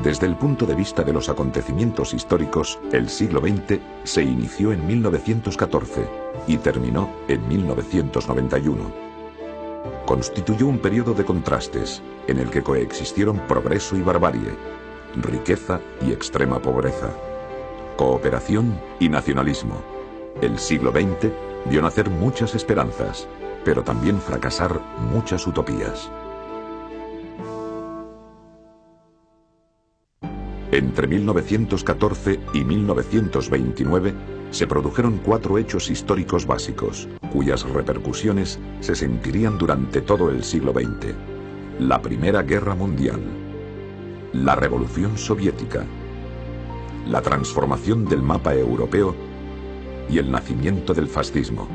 Desde el punto de vista de los acontecimientos históricos, el siglo XX se inició en 1914 y terminó en 1991. Constituyó un periodo de contrastes en el que coexistieron progreso y barbarie, riqueza y extrema pobreza, cooperación y nacionalismo. El siglo XX vio nacer muchas esperanzas, pero también fracasar muchas utopías. Entre 1914 y 1929 se produjeron 4 hechos históricos básicos, cuyas repercusiones se sentirían durante todo el siglo XX. La Primera Guerra Mundial, la Revolución Soviética, la transformación del mapa europeo y el nacimiento del fascismo.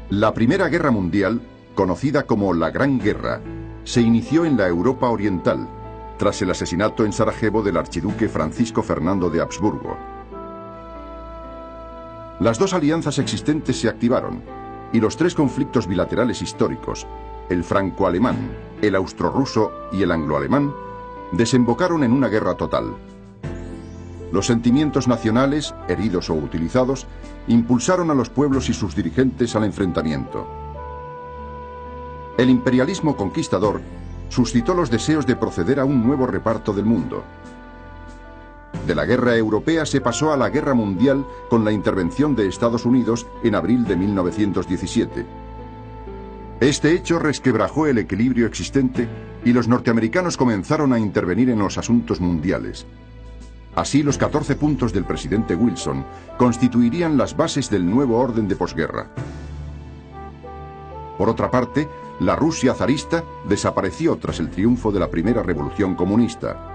La Primera Guerra Mundial, conocida como la Gran Guerra, se inició en la Europa Oriental, tras el asesinato en Sarajevo del archiduque Francisco Fernando de Habsburgo. Las dos alianzas existentes se activaron, y los 3 conflictos bilaterales históricos, el franco-alemán, el austro-ruso y el anglo-alemán, desembocaron en una guerra total. Los sentimientos nacionales, heridos o utilizados, impulsaron a los pueblos y sus dirigentes al enfrentamiento. El imperialismo conquistador suscitó los deseos de proceder a un nuevo reparto del mundo. De la guerra europea se pasó a la guerra mundial con la intervención de Estados Unidos en abril de 1917. Este hecho resquebrajó el equilibrio existente y los norteamericanos comenzaron a intervenir en los asuntos mundiales. Así, los 14 puntos del presidente Wilson constituirían las bases del nuevo orden de posguerra. Por otra parte, la Rusia zarista desapareció tras el triunfo de la primera revolución comunista.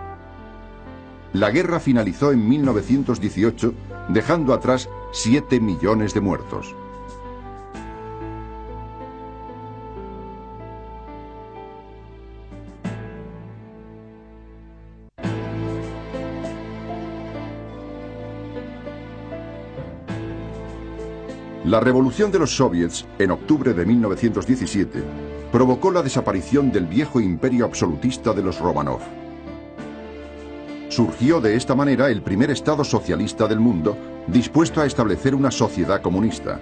La guerra finalizó en 1918, dejando atrás 7 millones de muertos. La revolución de los soviets, en octubre de 1917, provocó la desaparición del viejo imperio absolutista de los Romanov. Surgió de esta manera el primer Estado socialista del mundo, dispuesto a establecer una sociedad comunista.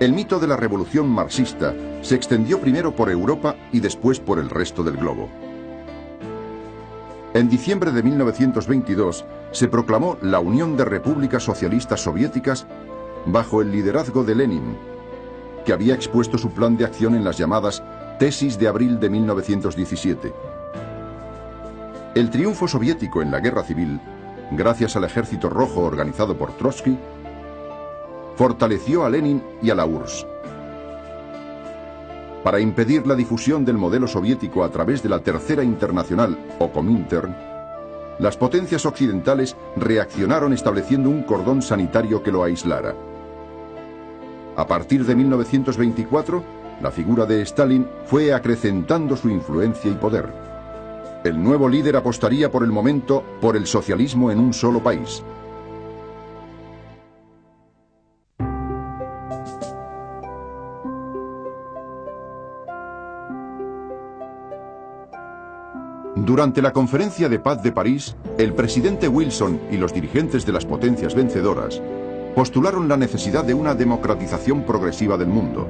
El mito de la revolución marxista se extendió primero por Europa y después por el resto del globo. En diciembre de 1922 se proclamó la Unión de Repúblicas Socialistas Soviéticas bajo el liderazgo de Lenin, que había expuesto su plan de acción en las llamadas Tesis de abril de 1917. El triunfo soviético en la guerra civil, gracias al Ejército Rojo organizado por Trotsky, fortaleció a Lenin y a la URSS. Para impedir la difusión del modelo soviético a través de la Tercera Internacional o Comintern, las potencias occidentales reaccionaron estableciendo un cordón sanitario que lo aislara. A partir de 1924, la figura de Stalin fue acrecentando su influencia y poder. El nuevo líder apostaría por el momento por el socialismo en un solo país. Durante la Conferencia de Paz de París, el presidente Wilson y los dirigentes de las potencias vencedoras postularon la necesidad de una democratización progresiva del mundo.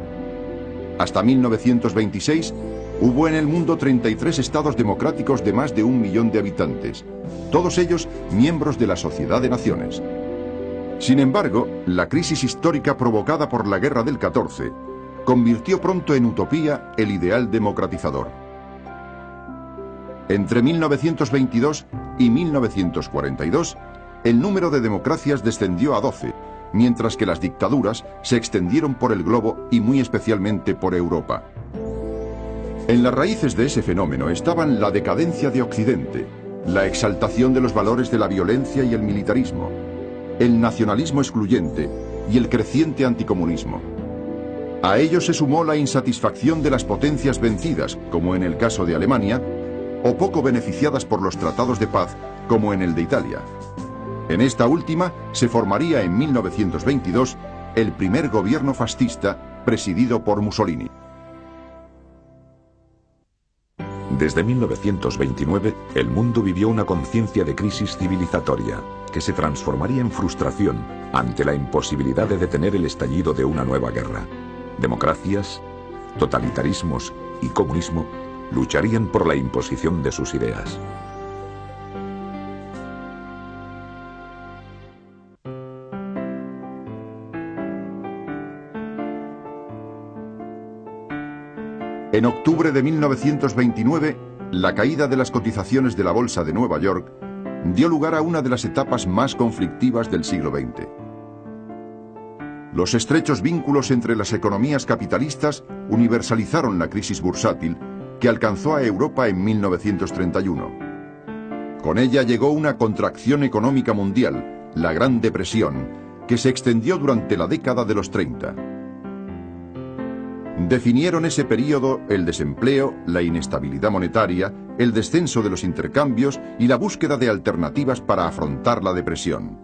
Hasta 1926, hubo en el mundo 33 estados democráticos de más de 1 millón de habitantes, todos ellos miembros de la Sociedad de Naciones. Sin embargo, la crisis histórica provocada por la Guerra del 14 convirtió pronto en utopía el ideal democratizador. Entre 1922 y 1942, el número de democracias descendió a 12, mientras que las dictaduras se extendieron por el globo y muy especialmente por Europa. En las raíces de ese fenómeno estaban la decadencia de Occidente, la exaltación de los valores de la violencia y el militarismo, el nacionalismo excluyente y el creciente anticomunismo. A ello se sumó la insatisfacción de las potencias vencidas, como en el caso de Alemania, o poco beneficiadas por los tratados de paz, como en el de Italia. En esta última se formaría en 1922 el primer gobierno fascista presidido por Mussolini. Desde 1929, el mundo vivió una conciencia de crisis civilizatoria, que se transformaría en frustración ante la imposibilidad de detener el estallido de una nueva guerra. Democracias, totalitarismos y comunismo lucharían por la imposición de sus ideas. En octubre de 1929, la caída de las cotizaciones de la Bolsa de Nueva York dio lugar a una de las etapas más conflictivas del siglo XX. Los estrechos vínculos entre las economías capitalistas universalizaron la crisis bursátil que alcanzó a Europa en 1931. Con ella llegó una contracción económica mundial, la Gran Depresión, que se extendió durante la década de los 30. Definieron ese período el desempleo, la inestabilidad monetaria, el descenso de los intercambios y la búsqueda de alternativas para afrontar la depresión.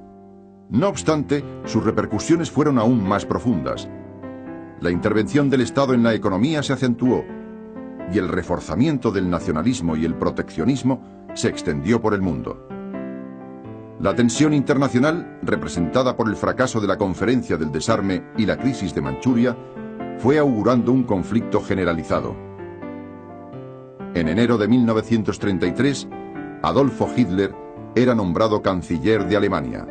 No obstante, sus repercusiones fueron aún más profundas. La intervención del Estado en la economía se acentuó y el reforzamiento del nacionalismo y el proteccionismo se extendió por el mundo. La tensión internacional, representada por el fracaso de la Conferencia del Desarme y la crisis de Manchuria, fue augurando un conflicto generalizado. En enero de 1933, Adolfo Hitler era nombrado canciller de Alemania.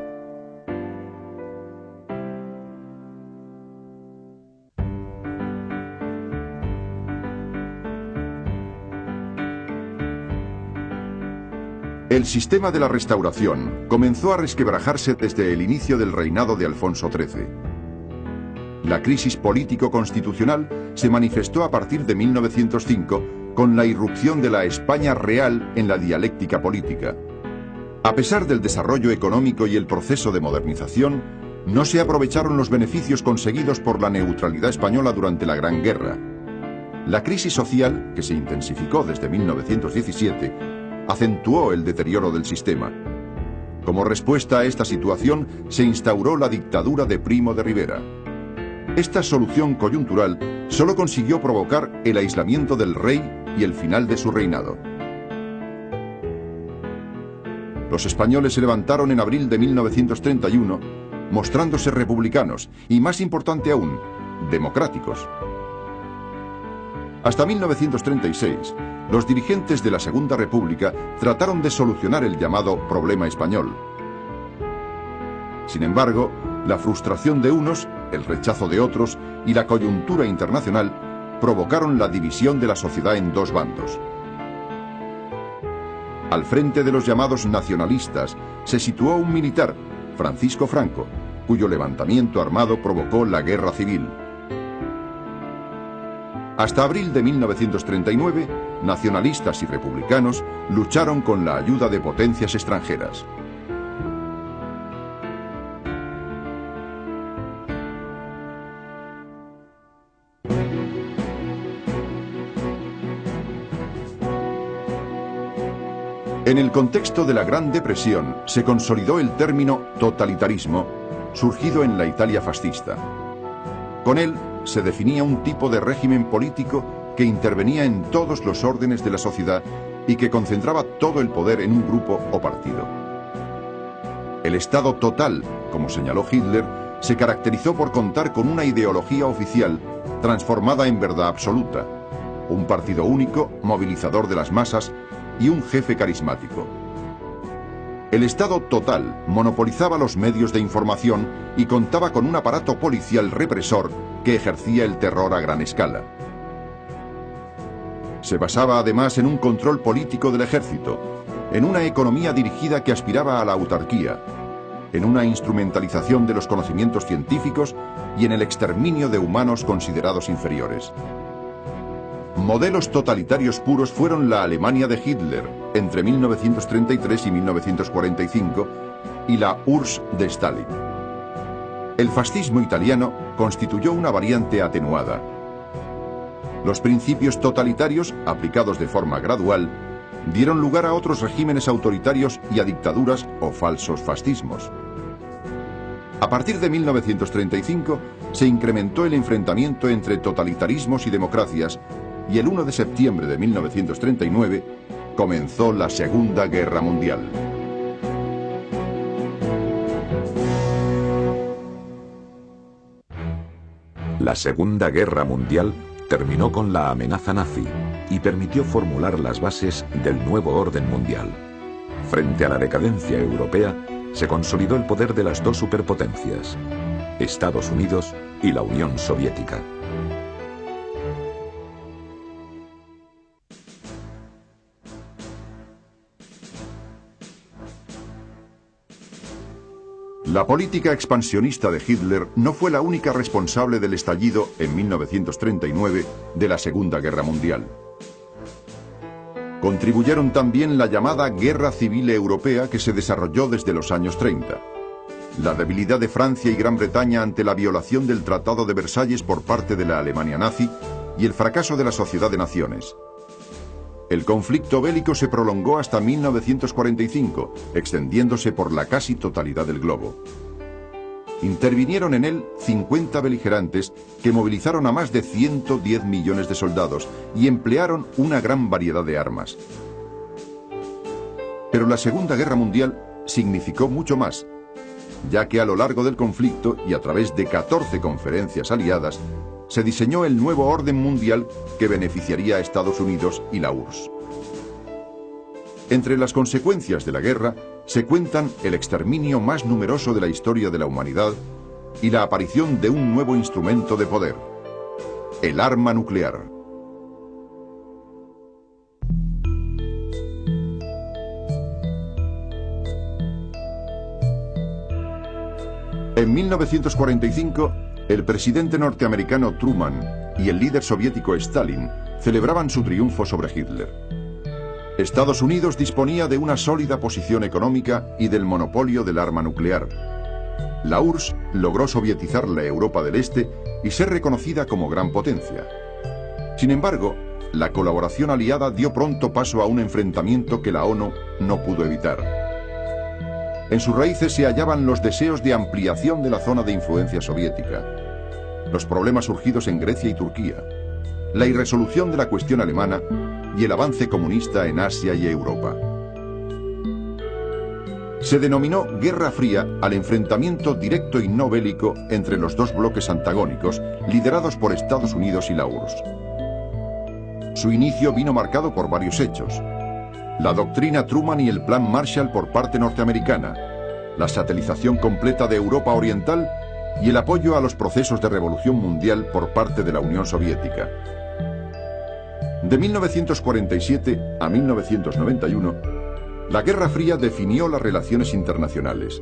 El sistema de la Restauración comenzó a resquebrajarse desde el inicio del reinado de Alfonso XIII. La crisis político-constitucional se manifestó a partir de 1905 con la irrupción de la España real en la dialéctica política. A pesar del desarrollo económico y el proceso de modernización, no se aprovecharon los beneficios conseguidos por la neutralidad española durante la Gran Guerra. La crisis social, que se intensificó desde 1917, acentuó el deterioro del sistema. Como respuesta a esta situación, se instauró la dictadura de Primo de Rivera. Esta solución coyuntural solo consiguió provocar el aislamiento del rey y el final de su reinado. Los españoles se levantaron en abril de 1931, mostrándose republicanos y, más importante aún, democráticos. Hasta 1936, los dirigentes de la Segunda República trataron de solucionar el llamado problema español. Sin embargo, la frustración de unos, el rechazo de otros y la coyuntura internacional provocaron la división de la sociedad en dos bandos. Al frente de los llamados nacionalistas se situó un militar, Francisco Franco, cuyo levantamiento armado provocó la guerra civil. Hasta abril de 1939, nacionalistas y republicanos lucharon con la ayuda de potencias extranjeras. En el contexto de la Gran Depresión se consolidó el término totalitarismo, surgido en la Italia fascista. Con él se definía un tipo de régimen político que intervenía en todos los órdenes de la sociedad y que concentraba todo el poder en un grupo o partido. El Estado total, como señaló Hitler, se caracterizó por contar con una ideología oficial transformada en verdad absoluta, un partido único, movilizador de las masas, y un jefe carismático. El Estado total monopolizaba los medios de información y contaba con un aparato policial represor que ejercía el terror a gran escala. Se basaba además en un control político del ejército, en una economía dirigida que aspiraba a la autarquía, en una instrumentalización de los conocimientos científicos y en el exterminio de humanos considerados inferiores. Modelos totalitarios puros fueron la Alemania de Hitler entre 1933 y 1945 y la URSS de Stalin. El fascismo italiano constituyó una variante atenuada. Los principios totalitarios, aplicados de forma gradual, dieron lugar a otros regímenes autoritarios y a dictaduras o falsos fascismos. A partir de 1935 se incrementó el enfrentamiento entre totalitarismos y democracias y el 1 de septiembre de 1939 comenzó la Segunda Guerra Mundial. La Segunda Guerra Mundial terminó con la amenaza nazi y permitió formular las bases del nuevo orden mundial. Frente a la decadencia europea, se consolidó el poder de las dos superpotencias, Estados Unidos y la Unión Soviética. La política expansionista de Hitler no fue la única responsable del estallido en 1939 de la Segunda Guerra Mundial. Contribuyeron también la llamada Guerra Civil Europea que se desarrolló desde los años 30, la debilidad de Francia y Gran Bretaña ante la violación del Tratado de Versalles por parte de la Alemania nazi y el fracaso de la Sociedad de Naciones. El conflicto bélico se prolongó hasta 1945, extendiéndose por la casi totalidad del globo. Intervinieron en él 50 beligerantes que movilizaron a más de 110 millones de soldados y emplearon una gran variedad de armas. Pero la Segunda Guerra Mundial significó mucho más, ya que a lo largo del conflicto y a través de 14 conferencias aliadas, se diseñó el nuevo orden mundial que beneficiaría a Estados Unidos y la URSS. Entre las consecuencias de la guerra se cuentan el exterminio más numeroso de la historia de la humanidad y la aparición de un nuevo instrumento de poder, el arma nuclear. En 1945, el presidente norteamericano Truman y el líder soviético Stalin celebraban su triunfo sobre Hitler. Estados Unidos disponía de una sólida posición económica y del monopolio del arma nuclear. La URSS logró sovietizar la Europa del Este y ser reconocida como gran potencia. Sin embargo, la colaboración aliada dio pronto paso a un enfrentamiento que la ONU no pudo evitar. En sus raíces se hallaban los deseos de ampliación de la zona de influencia soviética, los problemas surgidos en Grecia y Turquía, la irresolución de la cuestión alemana y el avance comunista en Asia y Europa. Se denominó Guerra Fría al enfrentamiento directo y no bélico entre los dos bloques antagónicos liderados por Estados Unidos y la URSS. Su inicio vino marcado por varios hechos: la doctrina Truman y el Plan Marshall por parte norteamericana, la satelización completa de Europa Oriental y el apoyo a los procesos de revolución mundial por parte de la Unión Soviética. De 1947 a 1991, la Guerra Fría definió las relaciones internacionales.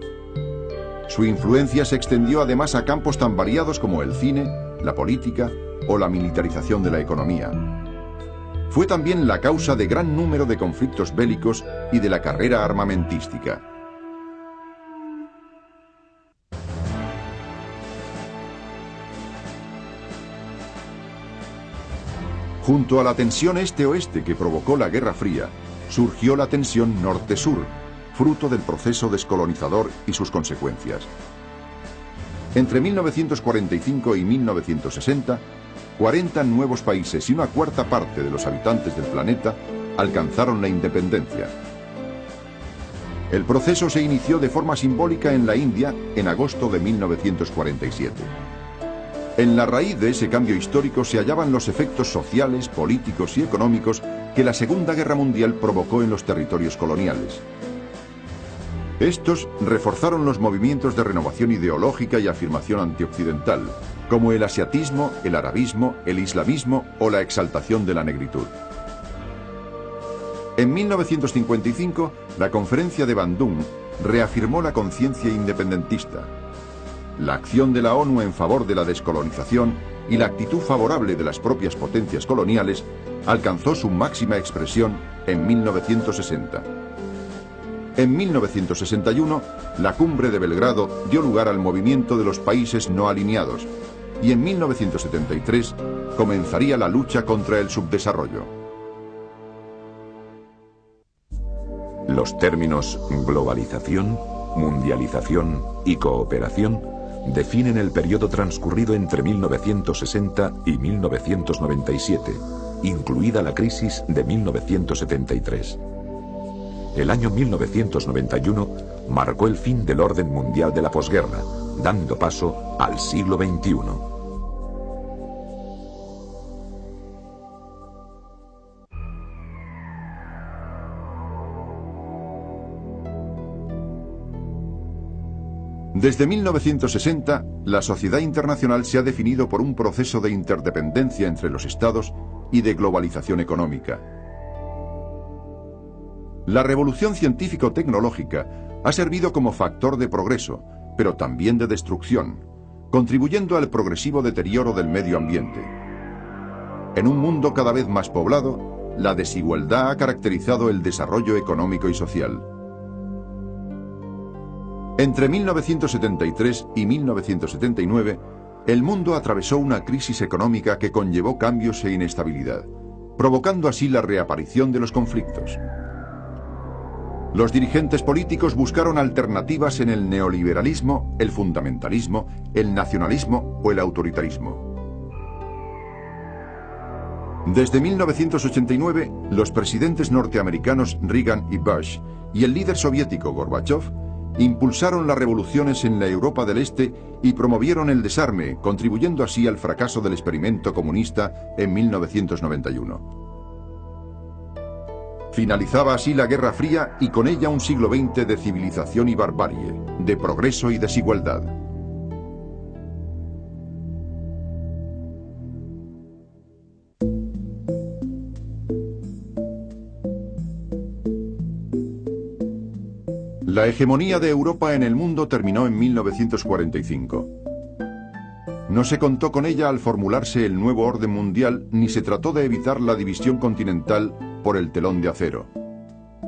Su influencia se extendió además a campos tan variados como el cine, la política o la militarización de la economía. Fue también la causa de gran número de conflictos bélicos y de la carrera armamentística. Junto a la tensión este-oeste que provocó la Guerra Fría, surgió la tensión norte-sur, fruto del proceso descolonizador y sus consecuencias. Entre 1945 y 1960, 40 nuevos países y una cuarta parte de los habitantes del planeta alcanzaron la independencia. El proceso se inició de forma simbólica en la India en agosto de 1947. En la raíz de ese cambio histórico se hallaban los efectos sociales, políticos y económicos que la Segunda Guerra Mundial provocó en los territorios coloniales. Estos reforzaron los movimientos de renovación ideológica y afirmación antioccidental, como el asiatismo, el arabismo, el islamismo o la exaltación de la negritud. En 1955, la Conferencia de Bandung reafirmó la conciencia independentista. La acción de la ONU en favor de la descolonización y la actitud favorable de las propias potencias coloniales alcanzó su máxima expresión en 1960. En 1961, la Cumbre de Belgrado dio lugar al movimiento de los países no alineados y en 1973 comenzaría la lucha contra el subdesarrollo. Los términos globalización, mundialización y cooperación definen el periodo transcurrido entre 1960 y 1997, incluida la crisis de 1973. El año 1991 marcó el fin del orden mundial de la posguerra, dando paso al siglo XXI. Desde 1960, la sociedad internacional se ha definido por un proceso de interdependencia entre los estados y de globalización económica. La revolución científico-tecnológica ha servido como factor de progreso, pero también de destrucción, contribuyendo al progresivo deterioro del medio ambiente. En un mundo cada vez más poblado, la desigualdad ha caracterizado el desarrollo económico y social. Entre 1973 y 1979, el mundo atravesó una crisis económica que conllevó cambios e inestabilidad, provocando así la reaparición de los conflictos. Los dirigentes políticos buscaron alternativas en el neoliberalismo, el fundamentalismo, el nacionalismo o el autoritarismo. Desde 1989, los presidentes norteamericanos Reagan y Bush y el líder soviético Gorbachov impulsaron las revoluciones en la Europa del Este y promovieron el desarme, contribuyendo así al fracaso del experimento comunista en 1991. Finalizaba así la Guerra Fría y con ella un siglo XX de civilización y barbarie, de progreso y desigualdad. La hegemonía de Europa en el mundo terminó en 1945. No se contó con ella al formularse el nuevo orden mundial, ni se trató de evitar la división continental por el telón de acero.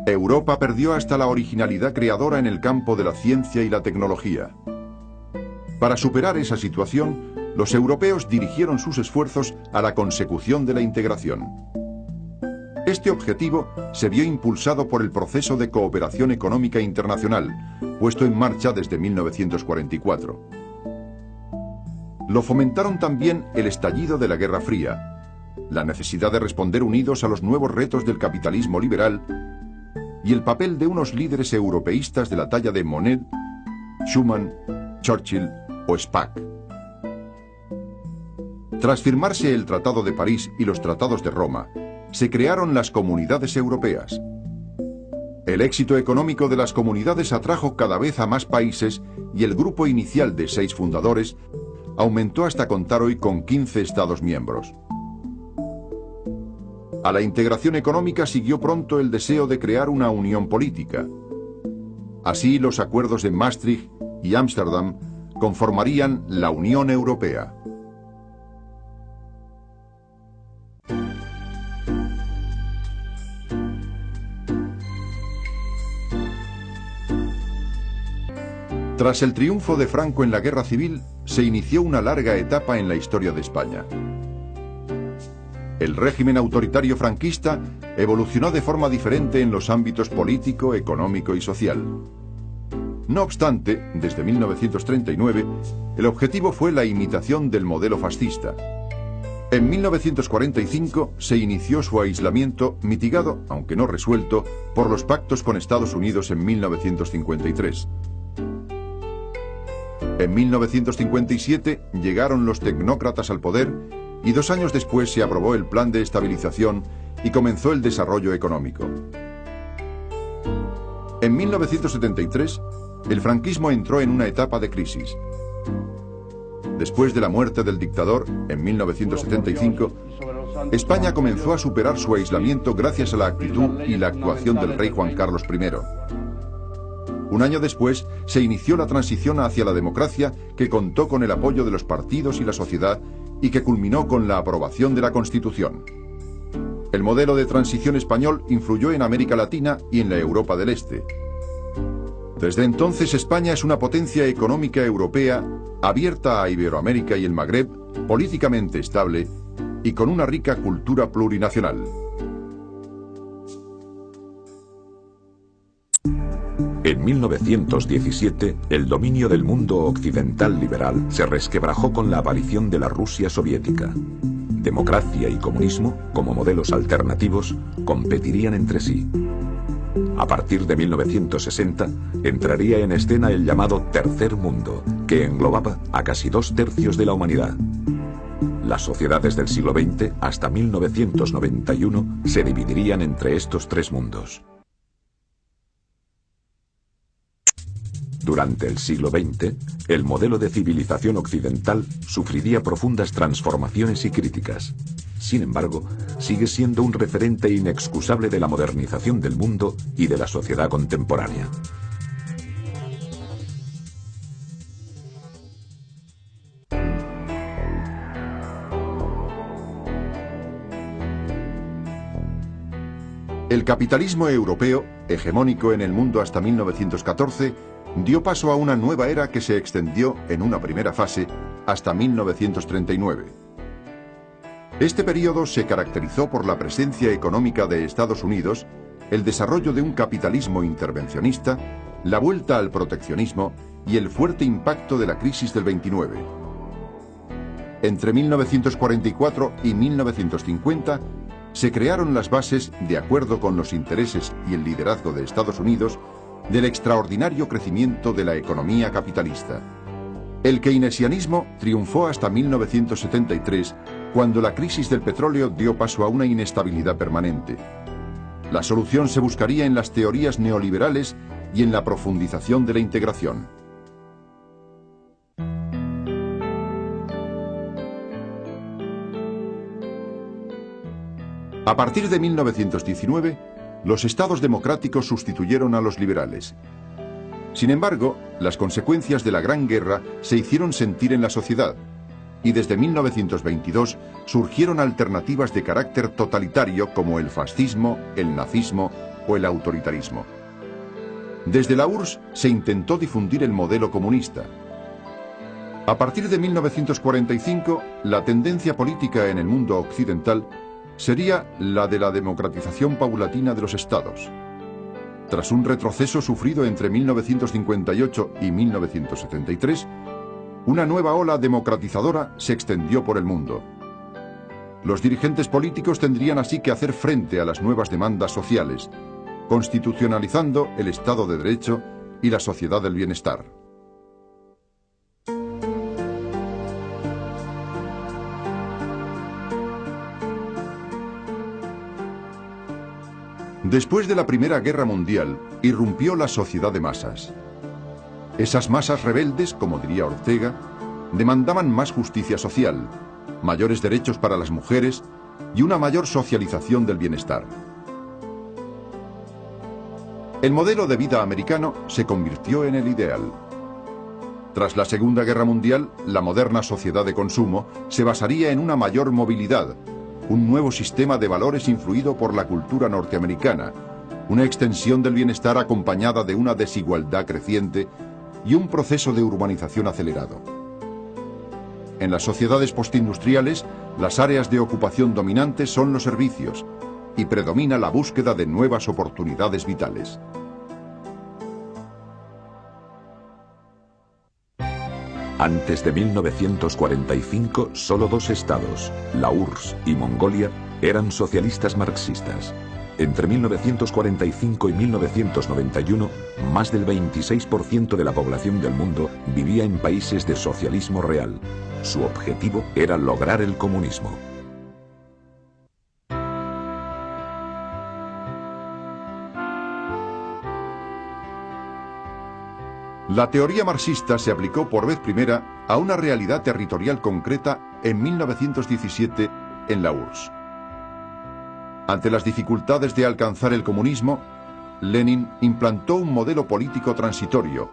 Europa perdió hasta la originalidad creadora en el campo de la ciencia y la tecnología. Para superar esa situación, los europeos dirigieron sus esfuerzos a la consecución de la integración. Este objetivo se vio impulsado por el proceso de cooperación económica internacional, puesto en marcha desde 1944. Lo fomentaron también el estallido de la Guerra Fría, la necesidad de responder unidos a los nuevos retos del capitalismo liberal y el papel de unos líderes europeístas de la talla de Monnet, Schuman, Churchill o Spaak. Tras firmarse el Tratado de París y los Tratados de Roma, se crearon las comunidades europeas. El éxito económico de las comunidades atrajo cada vez a más países y el grupo inicial de 6 fundadores aumentó hasta contar hoy con 15 Estados miembros. A la integración económica siguió pronto el deseo de crear una unión política. Así, los acuerdos de Maastricht y Ámsterdam conformarían la Unión Europea. Tras el triunfo de Franco en la Guerra Civil, se inició una larga etapa en la historia de España. El régimen autoritario franquista evolucionó de forma diferente en los ámbitos político, económico y social. No obstante, desde 1939, el objetivo fue la imitación del modelo fascista. En 1945 se inició su aislamiento, mitigado, aunque no resuelto, por los pactos con Estados Unidos en 1953. En 1957 llegaron los tecnócratas al poder y 2 años después se aprobó el Plan de Estabilización y comenzó el desarrollo económico. En 1973, el franquismo entró en una etapa de crisis. Después de la muerte del dictador, en 1975, España comenzó a superar su aislamiento gracias a la actitud y la actuación del rey Juan Carlos I. Un año después, se inició la transición hacia la democracia que contó con el apoyo de los partidos y la sociedad y que culminó con la aprobación de la Constitución. El modelo de transición español influyó en América Latina y en la Europa del Este. Desde entonces, España es una potencia económica europea, abierta a Iberoamérica y el Magreb, políticamente estable y con una rica cultura plurinacional. En 1917, el dominio del mundo occidental liberal se resquebrajó con la aparición de la Rusia soviética. Democracia y comunismo, como modelos alternativos, competirían entre sí. A partir de 1960, entraría en escena el llamado Tercer Mundo, que englobaba a casi 2/3 de la humanidad. Las sociedades del siglo XX, hasta 1991, se dividirían entre estos tres mundos. Durante el siglo XX, el modelo de civilización occidental sufriría profundas transformaciones y críticas. Sin embargo, sigue siendo un referente inexcusable de la modernización del mundo y de la sociedad contemporánea. El capitalismo europeo, hegemónico en el mundo hasta 1914, dio paso a una nueva era que se extendió en una primera fase hasta 1939. Este periodo se caracterizó por la presencia económica de Estados Unidos, el desarrollo de un capitalismo intervencionista, la vuelta al proteccionismo y el fuerte impacto de la crisis del 29. Entre 1944 y 1950 se crearon las bases, de acuerdo con los intereses y el liderazgo de Estados Unidos, del extraordinario crecimiento de la economía capitalista. El keynesianismo triunfó hasta 1973, cuando la crisis del petróleo dio paso a una inestabilidad permanente. La solución se buscaría en las teorías neoliberales y en la profundización de la integración. A partir de 1919, los estados democráticos sustituyeron a los liberales. Sin embargo, las consecuencias de la Gran Guerra se hicieron sentir en la sociedad, y desde 1922 surgieron alternativas de carácter totalitario como el fascismo, el nazismo o el autoritarismo. Desde la URSS se intentó difundir el modelo comunista. A partir de 1945, la tendencia política en el mundo occidental sería la de la democratización paulatina de los estados. Tras un retroceso sufrido entre 1958 y 1973, una nueva ola democratizadora se extendió por el mundo. Los dirigentes políticos tendrían así que hacer frente a las nuevas demandas sociales, constitucionalizando el Estado de Derecho y la sociedad del bienestar. Después de la Primera Guerra Mundial, irrumpió la sociedad de masas. Esas masas rebeldes, como diría Ortega, demandaban más justicia social, mayores derechos para las mujeres y una mayor socialización del bienestar. El modelo de vida americano se convirtió en el ideal. Tras la Segunda Guerra Mundial, la moderna sociedad de consumo se basaría en una mayor movilidad, un nuevo sistema de valores influido por la cultura norteamericana, una extensión del bienestar acompañada de una desigualdad creciente y un proceso de urbanización acelerado. En las sociedades postindustriales, las áreas de ocupación dominantes son los servicios y predomina la búsqueda de nuevas oportunidades vitales. Antes de 1945, solo dos estados, la URSS y Mongolia, eran socialistas marxistas. Entre 1945 y 1991, más del 26% de la población del mundo vivía en países de socialismo real. Su objetivo era lograr el comunismo. La teoría marxista se aplicó por vez primera a una realidad territorial concreta en 1917 en la URSS. Ante las dificultades de alcanzar el comunismo, Lenin implantó un modelo político transitorio,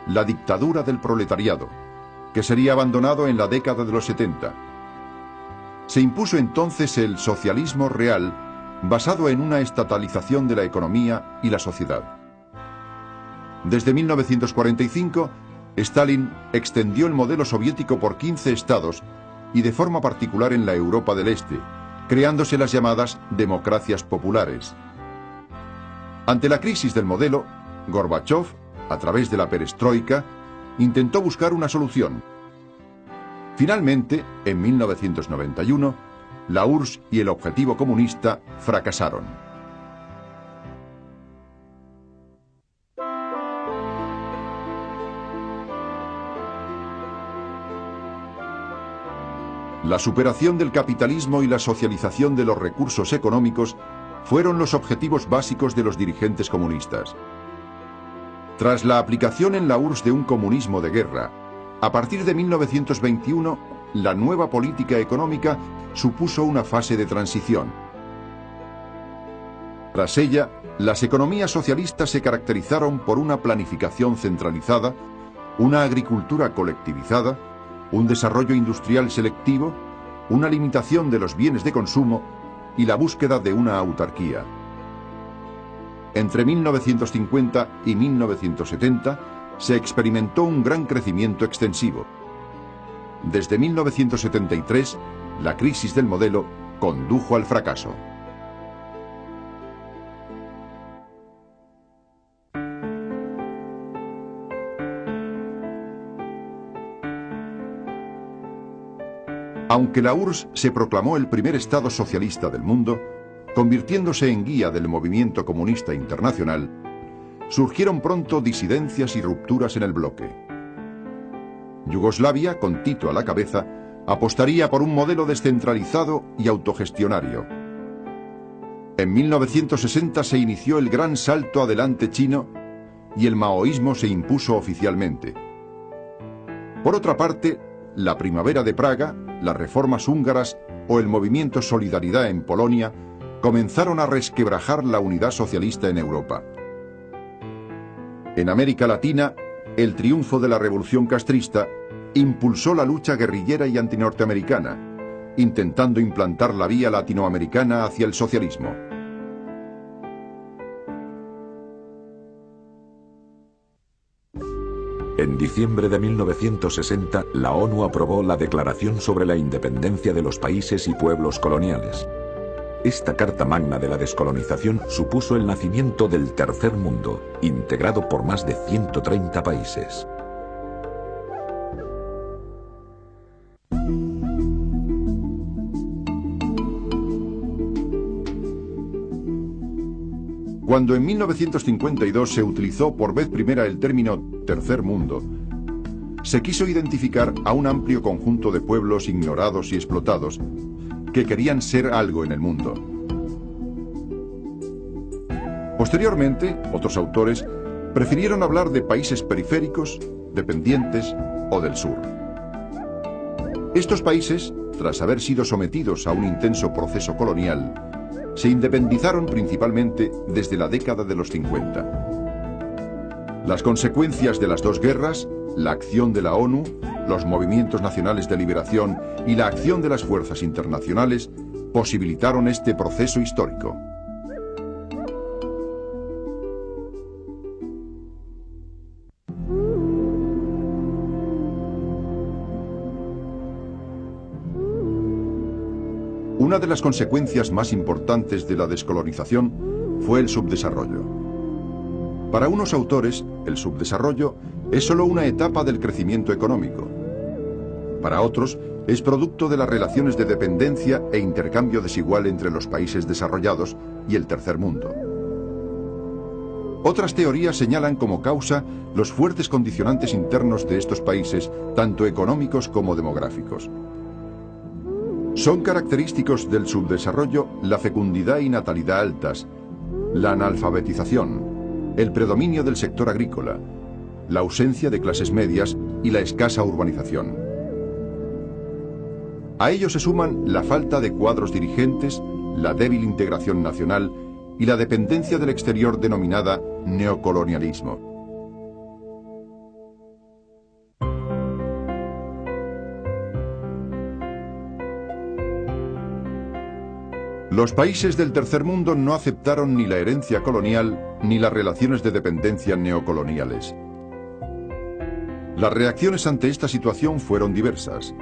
la dictadura del proletariado, que sería abandonado en la década de los 70. Se impuso entonces el socialismo real, basado en una estatalización de la economía y la sociedad. Desde 1945, Stalin extendió el modelo soviético por 15 estados y de forma particular en la Europa del Este, creándose las llamadas democracias populares. Ante la crisis del modelo, Gorbachov, a través de la perestroika, intentó buscar una solución. Finalmente, en 1991, la URSS y el objetivo comunista fracasaron. La superación del capitalismo y la socialización de los recursos económicos fueron los objetivos básicos de los dirigentes comunistas. Tras la aplicación en la URSS de un comunismo de guerra, a partir de 1921, la nueva política económica supuso una fase de transición. Tras ella, las economías socialistas se caracterizaron por una planificación centralizada, una agricultura colectivizada, un desarrollo industrial selectivo, una limitación de los bienes de consumo y la búsqueda de una autarquía. Entre 1950 y 1970 se experimentó un gran crecimiento extensivo. Desde 1973, la crisis del modelo condujo al fracaso. Aunque la URSS se proclamó el primer Estado socialista del mundo, convirtiéndose en guía del movimiento comunista internacional, surgieron pronto disidencias y rupturas en el bloque. Yugoslavia, con Tito a la cabeza, apostaría por un modelo descentralizado y autogestionario. En 1960 se inició el gran salto adelante chino y el maoísmo se impuso oficialmente. Por otra parte, la Primavera de Praga, las reformas húngaras o el movimiento Solidaridad en Polonia comenzaron a resquebrajar la unidad socialista en Europa. En América Latina, el triunfo de la revolución castrista impulsó la lucha guerrillera y antinorteamericana, intentando implantar la vía latinoamericana hacia el socialismo. En diciembre de 1960, la ONU aprobó la Declaración sobre la Independencia de los Países y Pueblos Coloniales. Esta Carta Magna de la descolonización supuso el nacimiento del Tercer Mundo, integrado por más de 130 países. Cuando en 1952 se utilizó por vez primera el término Tercer Mundo, se quiso identificar a un amplio conjunto de pueblos ignorados y explotados que querían ser algo en el mundo. Posteriormente, otros autores prefirieron hablar de países periféricos, dependientes o del sur. Estos países, tras haber sido sometidos a un intenso proceso colonial, se independizaron principalmente desde la década de los 50. Las consecuencias de las dos guerras, la acción de la ONU, los movimientos nacionales de liberación y la acción de las fuerzas internacionales posibilitaron este proceso histórico. Una de las consecuencias más importantes de la descolonización fue el subdesarrollo. Para unos autores, el subdesarrollo es solo una etapa del crecimiento económico. Para otros, es producto de las relaciones de dependencia e intercambio desigual entre los países desarrollados y el tercer mundo. Otras teorías señalan como causa los fuertes condicionantes internos de estos países, tanto económicos como demográficos. Son característicos del subdesarrollo la fecundidad y natalidad altas, la analfabetización, el predominio del sector agrícola, la ausencia de clases medias y la escasa urbanización. A ello se suman la falta de cuadros dirigentes, la débil integración nacional y la dependencia del exterior denominada neocolonialismo. Los países del tercer mundo no aceptaron ni la herencia colonial ni las relaciones de dependencia neocoloniales. Las reacciones ante esta situación fueron diversas.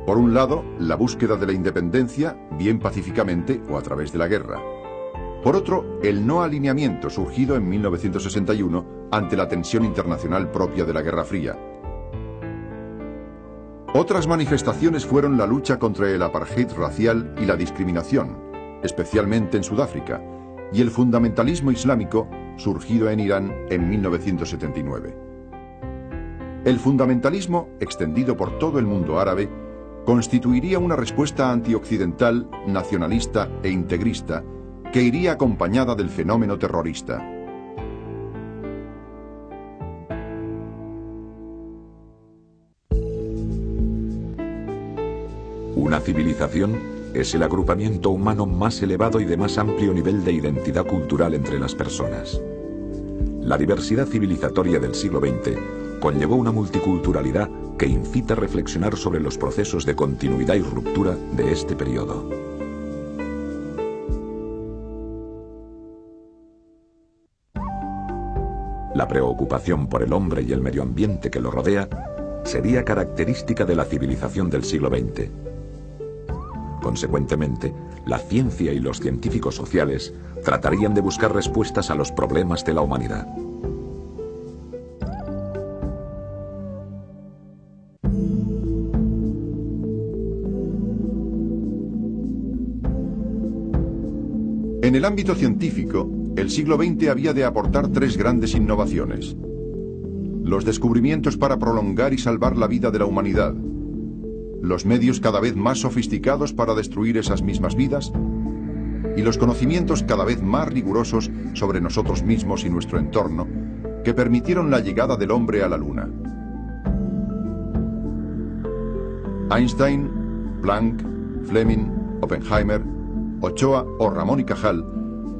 Por un lado, la búsqueda de la independencia, bien pacíficamente o a través de la guerra. Por otro, el no alineamiento surgido en 1961 ante la tensión internacional propia de la Guerra Fría. Otras manifestaciones fueron la lucha contra el apartheid racial y la discriminación, especialmente en Sudáfrica, y el fundamentalismo islámico surgido en Irán en 1979. El fundamentalismo, extendido por todo el mundo árabe, constituiría una respuesta antioccidental, nacionalista e integrista que iría acompañada del fenómeno terrorista. Una civilización es el agrupamiento humano más elevado y de más amplio nivel de identidad cultural entre las personas. La diversidad civilizatoria del siglo XX conllevó una multiculturalidad que incita a reflexionar sobre los procesos de continuidad y ruptura de este periodo. La preocupación por el hombre y el medio ambiente que lo rodea sería característica de la civilización del siglo XX. Consecuentemente, la ciencia y los científicos sociales tratarían de buscar respuestas a los problemas de la humanidad. En el ámbito científico, el siglo XX había de aportar tres grandes innovaciones: los descubrimientos para prolongar y salvar la vida de la humanidad, los medios cada vez más sofisticados para destruir esas mismas vidas, y los conocimientos cada vez más rigurosos sobre nosotros mismos y nuestro entorno, que permitieron la llegada del hombre a la Luna. Einstein, Planck, Fleming, Oppenheimer, Ochoa o Ramón y Cajal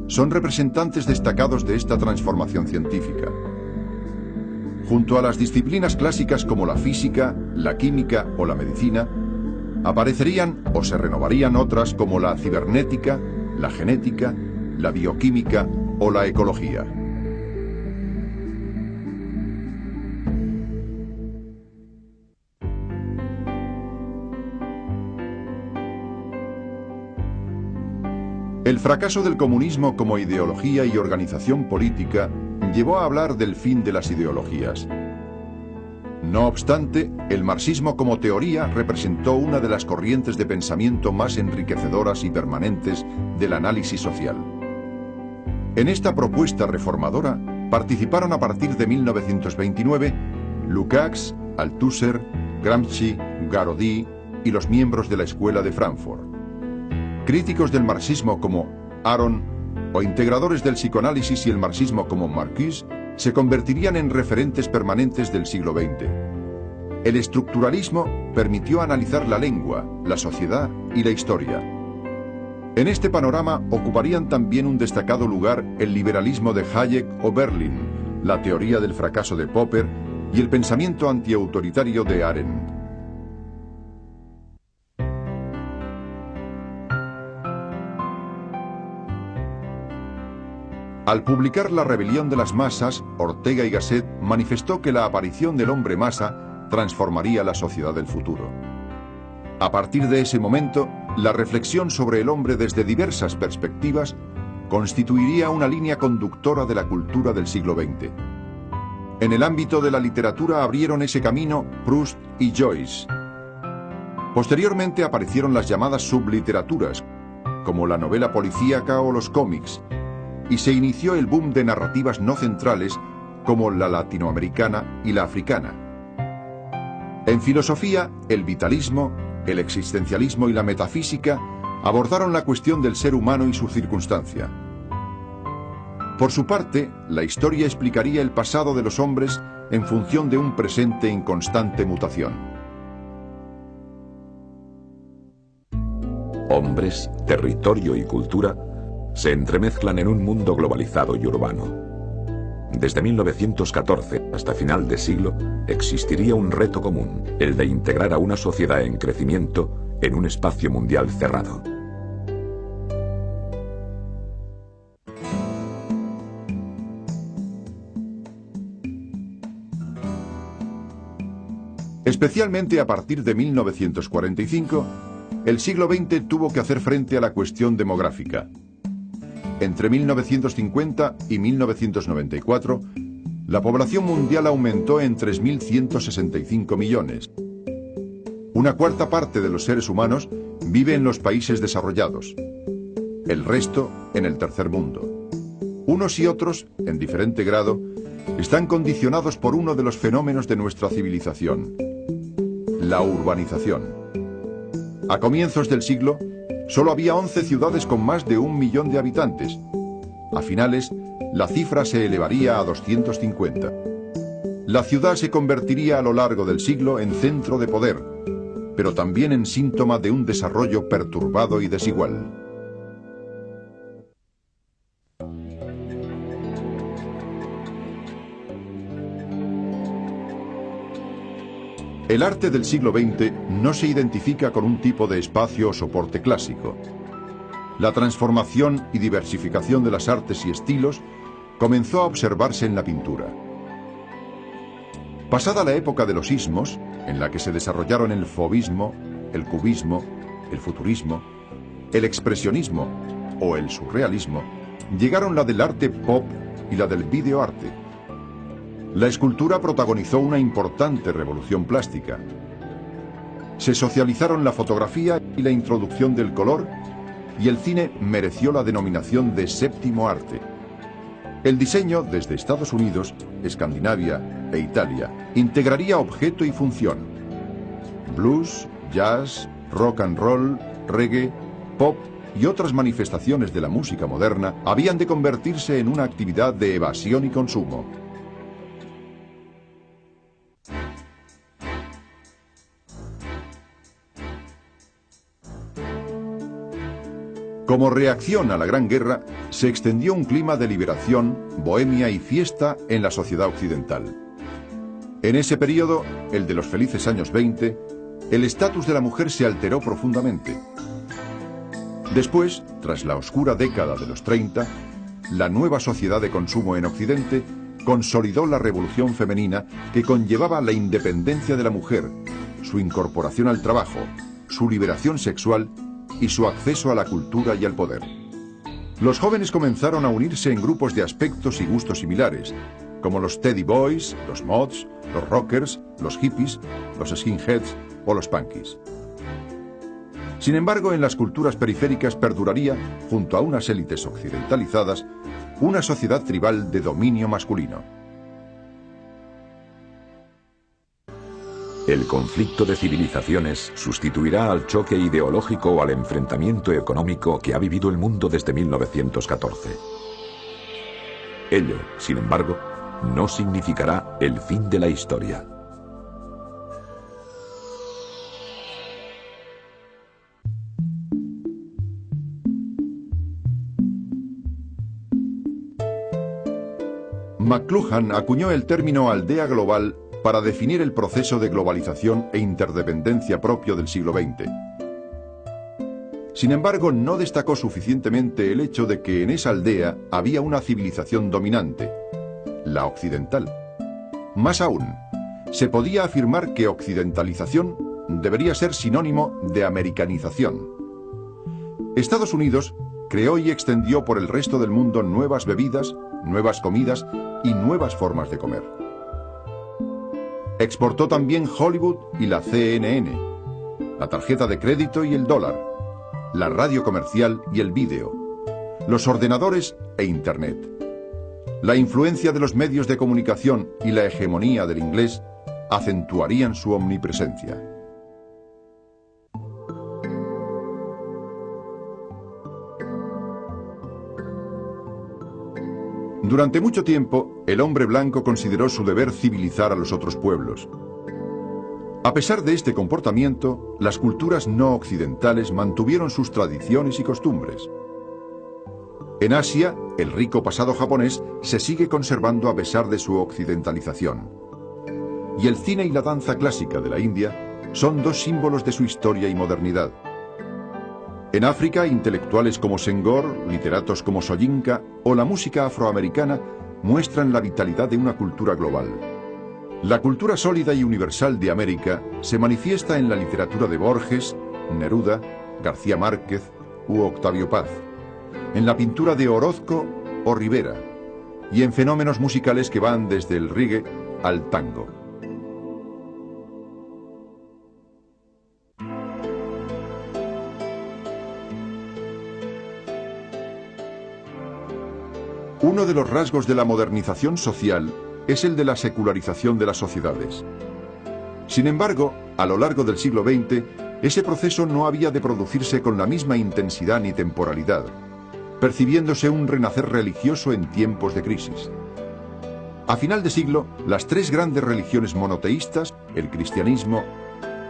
son representantes destacados de esta transformación científica. Junto a las disciplinas clásicas como la física, la química o la medicina, aparecerían o se renovarían otras como la cibernética, la genética, la bioquímica o la ecología. El fracaso del comunismo como ideología y organización política llevó a hablar del fin de las ideologías. No obstante, el marxismo como teoría representó una de las corrientes de pensamiento más enriquecedoras y permanentes del análisis social. En esta propuesta reformadora participaron a partir de 1929 Lukács, Althusser, Gramsci, Garodi y los miembros de la Escuela de Frankfurt. Críticos del marxismo como Aron o integradores del psicoanálisis y el marxismo como Marcuse se convertirían en referentes permanentes del siglo XX. El estructuralismo permitió analizar la lengua, la sociedad y la historia. En este panorama ocuparían también un destacado lugar el liberalismo de Hayek o Berlin, la teoría del fracaso de Popper y el pensamiento antiautoritario de Arendt. Al publicar La rebelión de las masas, Ortega y Gasset manifestó que la aparición del hombre masa transformaría la sociedad del futuro. A partir de ese momento, la reflexión sobre el hombre desde diversas perspectivas constituiría una línea conductora de la cultura del siglo XX. En el ámbito de la literatura abrieron ese camino Proust y Joyce. Posteriormente aparecieron las llamadas subliteraturas, como la novela policíaca o los cómics, y se inició el boom de narrativas no centrales como la latinoamericana y la africana. En filosofía, el vitalismo, el existencialismo y la metafísica abordaron la cuestión del ser humano y su circunstancia. Por su parte, la historia explicaría el pasado de los hombres en función de un presente en constante mutación. Hombres, territorio y cultura se entremezclan en un mundo globalizado y urbano. Desde 1914 hasta final de siglo existiría un reto común, el de integrar a una sociedad en crecimiento en un espacio mundial cerrado. Especialmente a partir de 1945, el siglo XX tuvo que hacer frente a la cuestión demográfica. Entre 1950 y 1994, la población mundial aumentó en 3.165 millones. Una cuarta parte de los seres humanos vive en los países desarrollados, el resto en el tercer mundo. Unos y otros, en diferente grado, están condicionados por uno de los fenómenos de nuestra civilización, la urbanización. A comienzos del siglo, solo había 11 ciudades con más de 1 millón de habitantes. A finales, la cifra se elevaría a 250. La ciudad se convertiría a lo largo del siglo en centro de poder, pero también en síntoma de un desarrollo perturbado y desigual. El arte del siglo XX no se identifica con un tipo de espacio o soporte clásico. La transformación y diversificación de las artes y estilos comenzó a observarse en la pintura. Pasada la época de los ismos, en la que se desarrollaron el fauvismo, el cubismo, el futurismo, el expresionismo o el surrealismo, llegaron la del arte pop y la del videoarte. La escultura protagonizó una importante revolución plástica. Se socializaron la fotografía y la introducción del color, y el cine mereció la denominación de séptimo arte. El diseño, desde Estados Unidos, Escandinavia e Italia, integraría objeto y función. Blues, jazz, rock and roll, reggae, pop y otras manifestaciones de la música moderna habían de convertirse en una actividad de evasión y consumo. Como reacción a la Gran Guerra, se extendió un clima de liberación, bohemia y fiesta en la sociedad occidental. En ese periodo, el de los felices años 20, el estatus de la mujer se alteró profundamente. Después, tras la oscura década de los 30, la nueva sociedad de consumo en Occidente consolidó la revolución femenina que conllevaba la independencia de la mujer, su incorporación al trabajo, su liberación sexual y su acceso a la cultura y al poder. Los jóvenes comenzaron a unirse en grupos de aspectos y gustos similares, como los Teddy Boys, los Mods, los Rockers, los Hippies, los Skinheads o los Punkies. Sin embargo, en las culturas periféricas perduraría, junto a unas élites occidentalizadas, una sociedad tribal de dominio masculino. El conflicto de civilizaciones sustituirá al choque ideológico o al enfrentamiento económico que ha vivido el mundo desde 1914. Ello, sin embargo, no significará el fin de la historia. McLuhan acuñó el término aldea global para definir el proceso de globalización e interdependencia propio del siglo XX. Sin embargo, no destacó suficientemente el hecho de que en esa aldea había una civilización dominante, la occidental. Más aún, se podía afirmar que occidentalización debería ser sinónimo de americanización. Estados Unidos creó y extendió por el resto del mundo nuevas bebidas, nuevas comidas y nuevas formas de comer. Exportó también Hollywood y la CNN, la tarjeta de crédito y el dólar, la radio comercial y el vídeo, los ordenadores e Internet. La influencia de los medios de comunicación y la hegemonía del inglés acentuarían su omnipresencia. Durante mucho tiempo, el hombre blanco consideró su deber civilizar a los otros pueblos. A pesar de este comportamiento, las culturas no occidentales mantuvieron sus tradiciones y costumbres. En Asia, el rico pasado japonés se sigue conservando a pesar de su occidentalización. Y el cine y la danza clásica de la India son dos símbolos de su historia y modernidad. En África, intelectuales como Senghor, literatos como Soyinka o la música afroamericana muestran la vitalidad de una cultura global. La cultura sólida y universal de América se manifiesta en la literatura de Borges, Neruda, García Márquez u Octavio Paz, en la pintura de Orozco o Rivera, y en fenómenos musicales que van desde el reggae al tango. Uno de los rasgos de la modernización social es el de la secularización de las sociedades. Sin embargo, a lo largo del siglo XX, ese proceso no había de producirse con la misma intensidad ni temporalidad, percibiéndose un renacer religioso en tiempos de crisis. A final de siglo, las tres grandes religiones monoteístas, el cristianismo,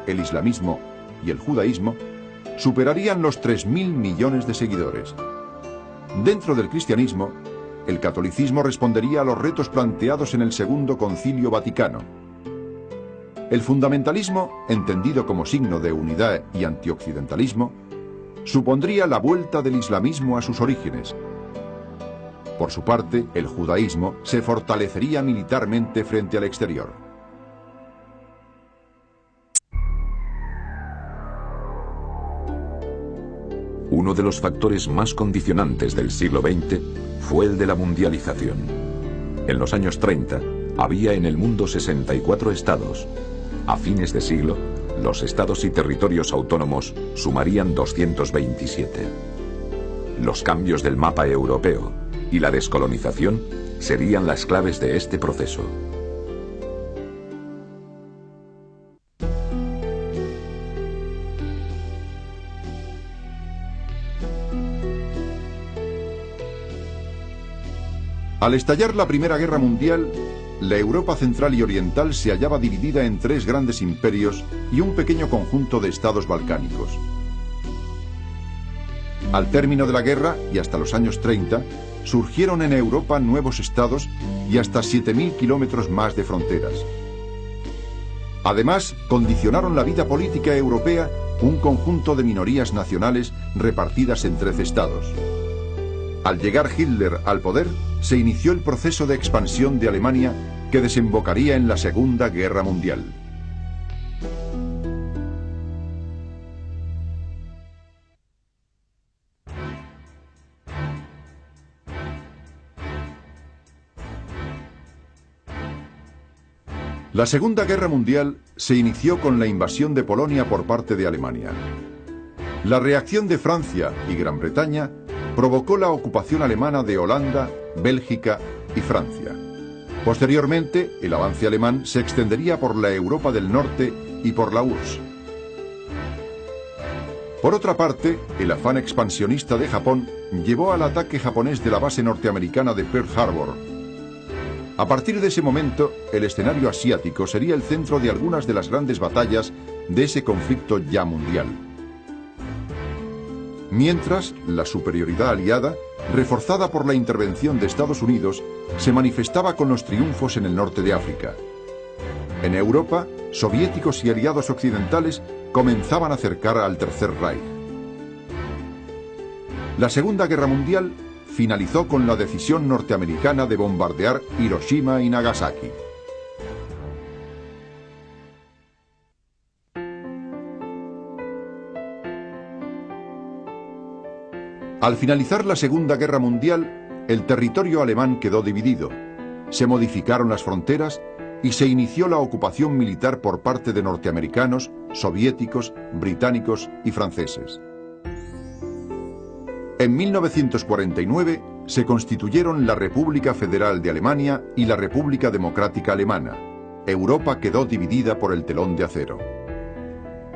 el islamismo y el judaísmo, superarían los 3.000 millones de seguidores. Dentro del cristianismo, el catolicismo respondería a los retos planteados en el Segundo Concilio Vaticano. El fundamentalismo, entendido como signo de unidad y antioccidentalismo, supondría la vuelta del islamismo a sus orígenes. Por su parte, el judaísmo se fortalecería militarmente frente al exterior. Uno de los factores más condicionantes del siglo XX fue el de la mundialización. En los años 30 había en el mundo 64 estados. A fines de siglo, los estados y territorios autónomos sumarían 227. Los cambios del mapa europeo y la descolonización serían las claves de este proceso. Al estallar la Primera Guerra Mundial, la Europa central y oriental se hallaba dividida en tres grandes imperios y un pequeño conjunto de estados balcánicos. Al término de la guerra y hasta los años 30, surgieron en Europa nuevos estados y hasta 7.000 kilómetros más de fronteras. Además, condicionaron la vida política europea un conjunto de minorías nacionales repartidas en 13 estados. Al llegar Hitler al poder, se inició el proceso de expansión de Alemania que desembocaría en la Segunda Guerra Mundial. La Segunda Guerra Mundial se inició con la invasión de Polonia por parte de Alemania. La reacción de Francia y Gran Bretaña provocó la ocupación alemana de Holanda, Bélgica y Francia. Posteriormente, el avance alemán se extendería por la Europa del Norte y por la URSS. Por otra parte, el afán expansionista de Japón llevó al ataque japonés de la base norteamericana de Pearl Harbor. A partir de ese momento, el escenario asiático sería el centro de algunas de las grandes batallas de ese conflicto ya mundial. Mientras, la superioridad aliada, reforzada por la intervención de Estados Unidos, se manifestaba con los triunfos en el norte de África. En Europa, soviéticos y aliados occidentales comenzaban a acercar al Tercer Reich. La Segunda Guerra Mundial finalizó con la decisión norteamericana de bombardear Hiroshima y Nagasaki. Al finalizar la Segunda Guerra Mundial, el territorio alemán quedó dividido, se modificaron las fronteras y se inició la ocupación militar por parte de norteamericanos, soviéticos, británicos y franceses. En 1949 se constituyeron la República Federal de Alemania y la República Democrática Alemana. Europa quedó dividida por el telón de acero.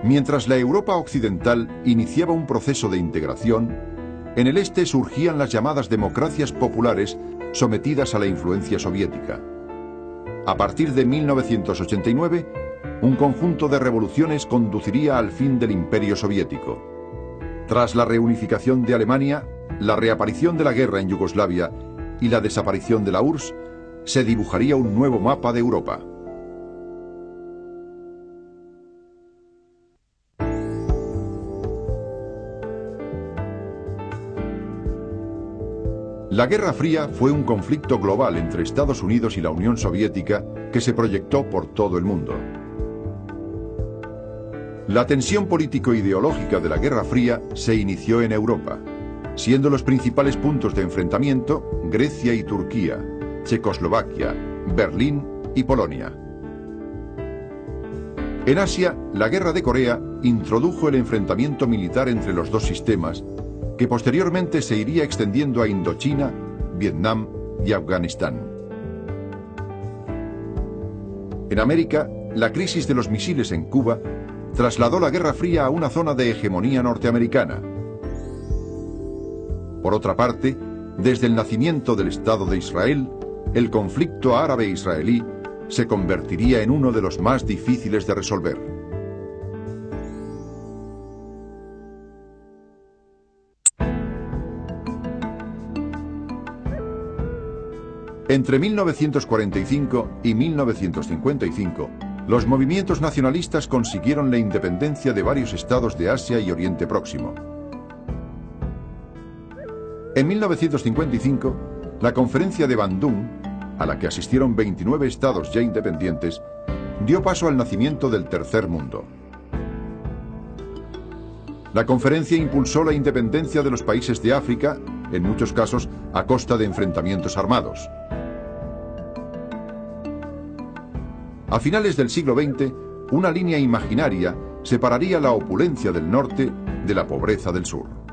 Mientras la Europa occidental iniciaba un proceso de integración, en el este surgían las llamadas democracias populares sometidas a la influencia soviética. A partir de 1989, un conjunto de revoluciones conduciría al fin del Imperio Soviético. Tras la reunificación de Alemania, la reaparición de la guerra en Yugoslavia y la desaparición de la URSS, se dibujaría un nuevo mapa de Europa. La Guerra Fría fue un conflicto global entre Estados Unidos y la Unión Soviética que se proyectó por todo el mundo. La tensión político-ideológica de la Guerra Fría se inició en Europa. siendo los principales puntos de enfrentamiento Grecia y Turquía, Checoslovaquia, Berlín y Polonia. En Asia, la Guerra de Corea introdujo el enfrentamiento militar entre los dos sistemas, que posteriormente se iría extendiendo a Indochina, Vietnam y Afganistán. En América, la crisis de los misiles en Cuba trasladó la Guerra Fría a una zona de hegemonía norteamericana. Por otra parte, desde el nacimiento del Estado de Israel, el conflicto árabe-israelí se convertiría en uno de los más difíciles de resolver. Entre 1945 y 1955, los movimientos nacionalistas consiguieron la independencia de varios estados de Asia y Oriente Próximo. En 1955, la Conferencia de Bandung, a la que asistieron 29 estados ya independientes, dio paso al nacimiento del Tercer Mundo. La conferencia impulsó la independencia de los países de África, en muchos casos a costa de enfrentamientos armados. A finales del siglo XX, una línea imaginaria separaría la opulencia del norte de la pobreza del sur.